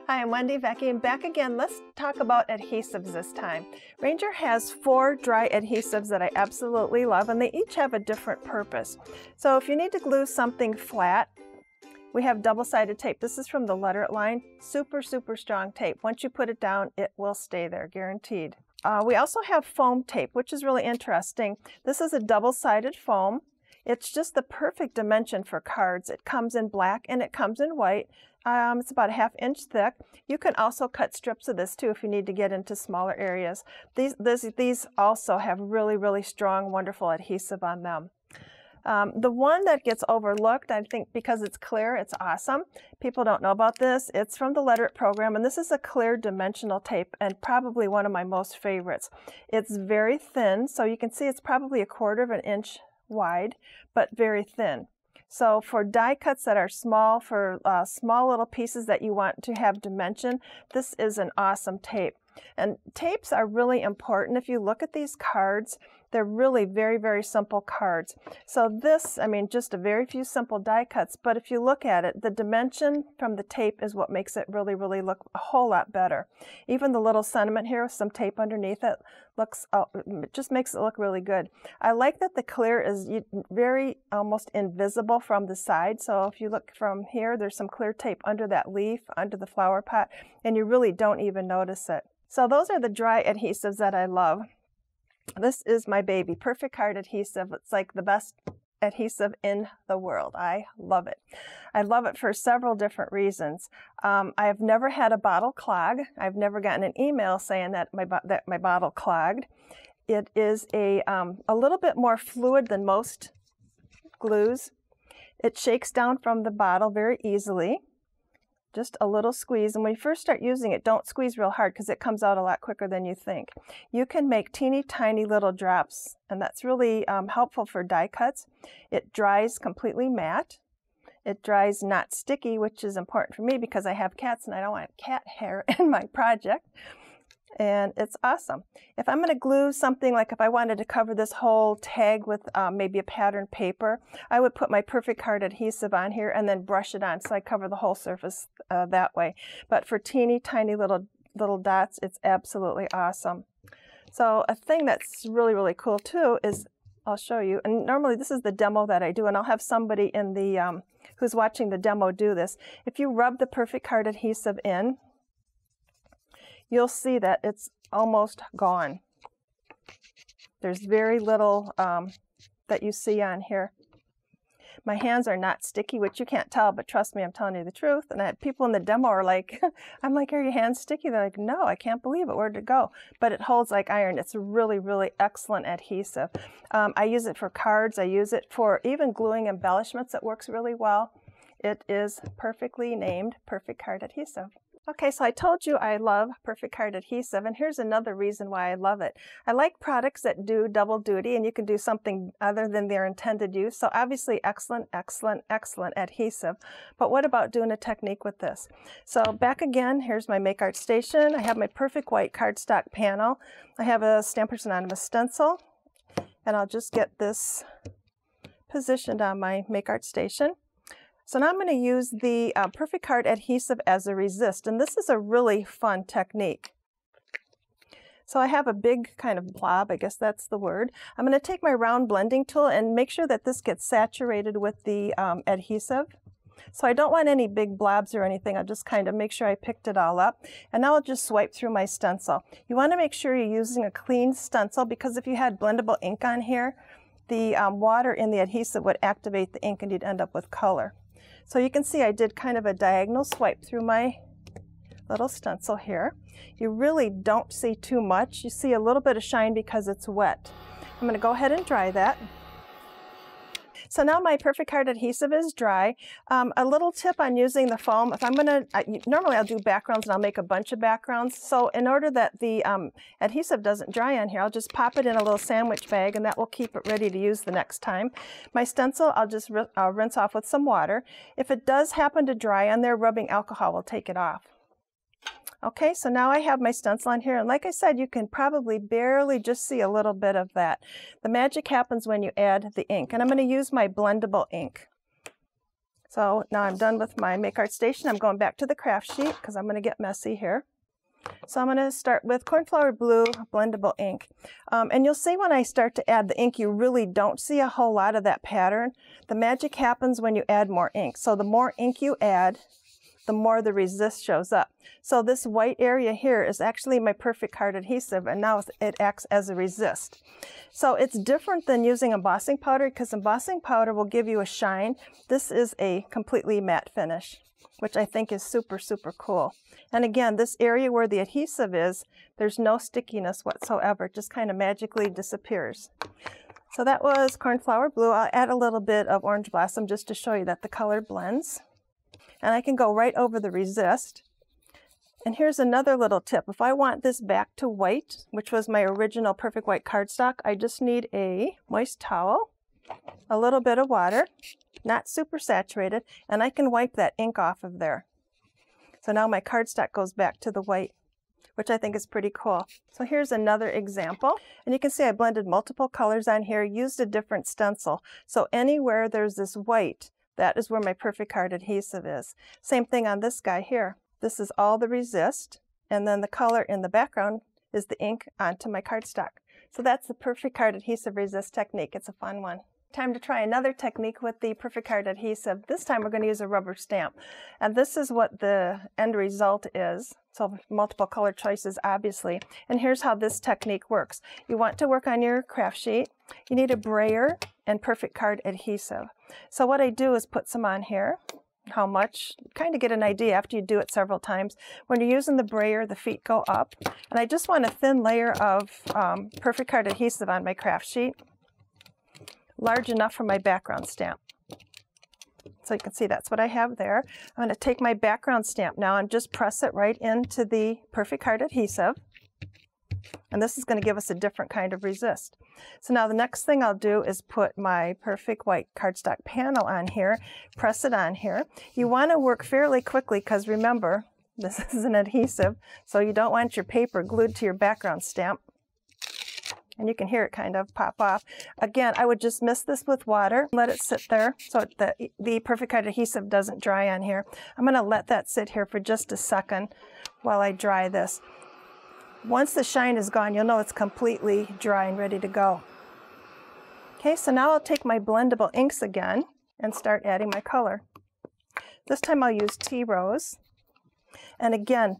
Hi, I'm Wendy Vecchi, and back again. Let's talk about adhesives this time. Ranger has 4 dry adhesives that I absolutely love, and they each have a different purpose. So if you need to glue something flat, we have double-sided tape. This is from the Letter line. Super, super strong tape. Once you put it down, it will stay there, guaranteed. We also have foam tape, which is really interesting. This is a double-sided foam. It's just the perfect dimension for cards. It comes in black and it comes in white. It's about a ½ inch thick. You can also cut strips of this too if you need to get into smaller areas. These also have really, really strong, wonderful adhesive on them. The one that gets overlooked, I think because it's clear, it's awesome. People don't know about this. It's from the Letter program, and this is a clear dimensional tape and probably one of my most favorites. It's very thin, so you can see it's probably a ¼ inch wide, but very thin. So for die cuts that are small, for small little pieces that you want to have dimension, this is an awesome tape. And tapes are really important. If you look at these cards, they're really very, very simple cards. So this, I mean, just a very few simple die cuts, but if you look at it, the dimension from the tape is what makes it really, really look a whole lot better. Even the little sentiment here with some tape underneath it looks, it just makes it look really good. I like that the clear is very almost invisible from the side. So if you look from here, there's some clear tape under that leaf, under the flower pot, and you really don't even notice it. So those are the dry adhesives that I love. This is my baby, Perfect Card Adhesive. It's like the best adhesive in the world. I love it. I love it for several different reasons. I have never had a bottle clog. I've never gotten an email saying that my bottle clogged. It is a little bit more fluid than most glues. It shakes down from the bottle very easily. Just a little squeeze, and when you first start using it, don't squeeze real hard because it comes out a lot quicker than you think. You can make teeny tiny little drops, and that's really helpful for die cuts. It dries completely matte. It dries not sticky, which is important for me because I have cats and I don't want cat hair in my project. And it's awesome. If I'm going to glue something, like if I wanted to cover this whole tag with maybe a patterned paper, I would put my Perfect Card Adhesive on here and then brush it on so I cover the whole surface that way. But for teeny tiny little dots, it's absolutely awesome. So a thing that's really, really cool too is, I'll show you, and normally this is the demo that I do, and I'll have somebody in the who's watching the demo do this. If you rub the Perfect Card Adhesive in, you'll see that it's almost gone. There's very little that you see on here. My hands are not sticky, which you can't tell, but trust me, I'm telling you the truth. And I had people in the demo are like, I'm like, are your hands sticky? They're like, no, I can't believe it. Where'd it go? But it holds like iron. It's a really, really excellent adhesive. I use it for cards. I use it for even gluing embellishments. It works really well. It is perfectly named Perfect Card Adhesive. Okay, so I told you I love Perfect Card Adhesive, and here's another reason why I love it. I like products that do double duty, and you can do something other than their intended use. So obviously excellent, excellent, excellent adhesive. But what about doing a technique with this? So back again, here's my Make Art Station. I have my perfect white cardstock panel. I have a Stampers Anonymous stencil, and I'll just get this positioned on my Make Art Station. So now I'm going to use the Perfect Card Adhesive as a resist, and this is a really fun technique. So I have a big kind of blob, I guess that's the word. I'm going to take my round blending tool and make sure that this gets saturated with the adhesive. So I don't want any big blobs or anything. I'll just kind of make sure I picked it all up. And now I'll just swipe through my stencil. You want to make sure you're using a clean stencil, because if you had blendable ink on here, the water in the adhesive would activate the ink and you'd end up with color. So you can see I did kind of a diagonal swipe through my little stencil here. You really don't see too much. You see a little bit of shine because it's wet. I'm going to go ahead and dry that. So now my Perfect Card Adhesive is dry. A little tip on using the foam, if I'm going to, normally I'll do backgrounds and I'll make a bunch of backgrounds. So in order that the adhesive doesn't dry on here, I'll just pop it in a little sandwich bag and that will keep it ready to use the next time. My stencil, I'll just rinse off with some water. If it does happen to dry on there, rubbing alcohol will take it off. Okay, so now I have my stencil on here, and like I said, you can probably barely just see a little bit of that. The magic happens when you add the ink, and I'm going to use my blendable ink. So now I'm done with my Make Art Station. I'm going back to the craft sheet because I'm going to get messy here. So I'm going to start with cornflower blue blendable ink. And you'll see when I start to add the ink, you really don't see a whole lot of that pattern. The magic happens when you add more ink. So the more ink you add, the more the resist shows up. So this white area here is actually my Perfect Card Adhesive, and now it acts as a resist. So it's different than using embossing powder, because embossing powder will give you a shine. This is a completely matte finish, which I think is super, super cool. And again, this area where the adhesive is, there's no stickiness whatsoever. It just kind of magically disappears. So that was cornflower blue. I'll add a little bit of orange blossom just to show you that the color blends. And I can go right over the resist. And here's another little tip. If I want this back to white, which was my original Perfect White cardstock, I just need a moist towel, a little bit of water, not super saturated, and I can wipe that ink off of there. So now my cardstock goes back to the white, which I think is pretty cool. So here's another example. And you can see I blended multiple colors on here, used a different stencil. So anywhere there's this white, that is where my Perfect Card Adhesive is. Same thing on this guy here. This is all the resist, and then the color in the background is the ink onto my cardstock. So that's the Perfect Card Adhesive resist technique. It's a fun one. Time to try another technique with the Perfect Card Adhesive. This time we're going to use a rubber stamp. And this is what the end result is. So multiple color choices, obviously. And here's how this technique works. You want to work on your craft sheet. You need a brayer and Perfect Card Adhesive. So what I do is put some on here. How much? Kind of get an idea after you do it several times. When you're using the brayer, the feet go up. And I just want a thin layer of Perfect Card Adhesive on my craft sheet. Large enough for my background stamp. So you can see that's what I have there. I'm going to take my background stamp now and just press it right into the Perfect Card Adhesive. And this is going to give us a different kind of resist. So now the next thing I'll do is put my Perfect White cardstock panel on here, press it on here. You want to work fairly quickly because remember, this is an adhesive, so you don't want your paper glued to your background stamp. And you can hear it kind of pop off. Again, I would just mist this with water, let it sit there so the Perfect Card Adhesive doesn't dry on here. I'm going to let that sit here for just a second while I dry this. Once the shine is gone, you'll know it's completely dry and ready to go. Okay, so now I'll take my blendable inks again and start adding my color. This time I'll use Tea Rose. And again,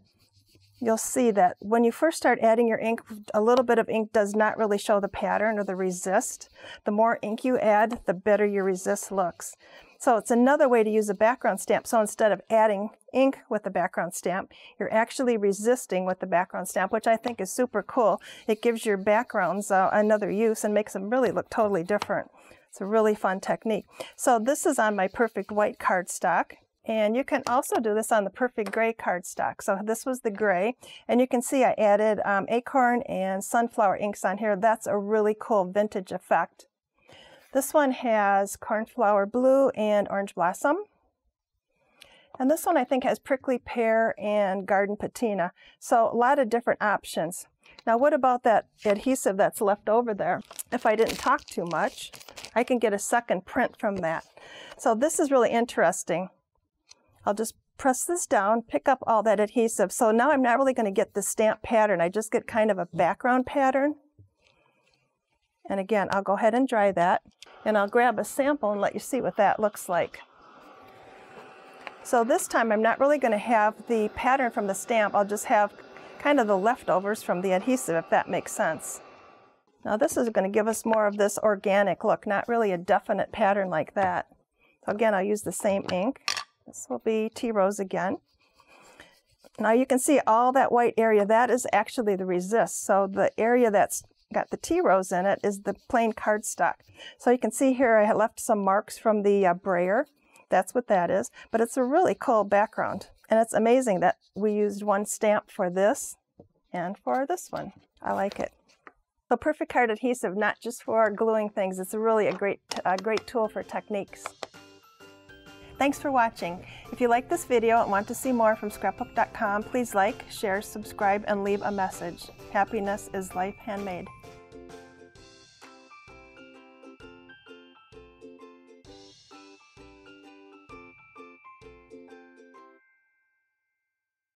you'll see that when you first start adding your ink, a little bit of ink does not really show the pattern or the resist. The more ink you add, the better your resist looks. So it's another way to use a background stamp. So instead of adding ink with the background stamp, you're actually resisting with the background stamp, which I think is super cool. It gives your backgrounds another use and makes them really look totally different. It's a really fun technique. So this is on my Perfect White cardstock. And you can also do this on the Perfect Gray cardstock. So this was the gray. And you can see I added acorn and sunflower inks on here. That's a really cool vintage effect. This one has cornflower blue and orange blossom. And this one I think has prickly pear and garden patina. So a lot of different options. Now what about that adhesive that's left over there? If I didn't talk too much, I can get a second print from that. So this is really interesting. I'll just press this down, pick up all that adhesive. So now I'm not really going to get the stamp pattern. I just get kind of a background pattern. And again, I'll go ahead and dry that. And I'll grab a sample and let you see what that looks like. So this time I'm not really going to have the pattern from the stamp. I'll just have kind of the leftovers from the adhesive, if that makes sense. Now this is going to give us more of this organic look, not really a definite pattern like that. So again, I'll use the same ink. This will be Tea Rose again. Now you can see all that white area, that is actually the resist. So the area that's got the Tea Rose in it is the plain cardstock. So you can see here I left some marks from the brayer. That's what that is. But it's a really cool background. And it's amazing that we used one stamp for this and for this one. I like it. So Perfect Card Adhesive, not just for gluing things. It's really a great tool for techniques. Thanks for watching. If you like this video and want to see more from Scrapbook.com, please like, share, subscribe, and leave a message. Happiness is life handmade.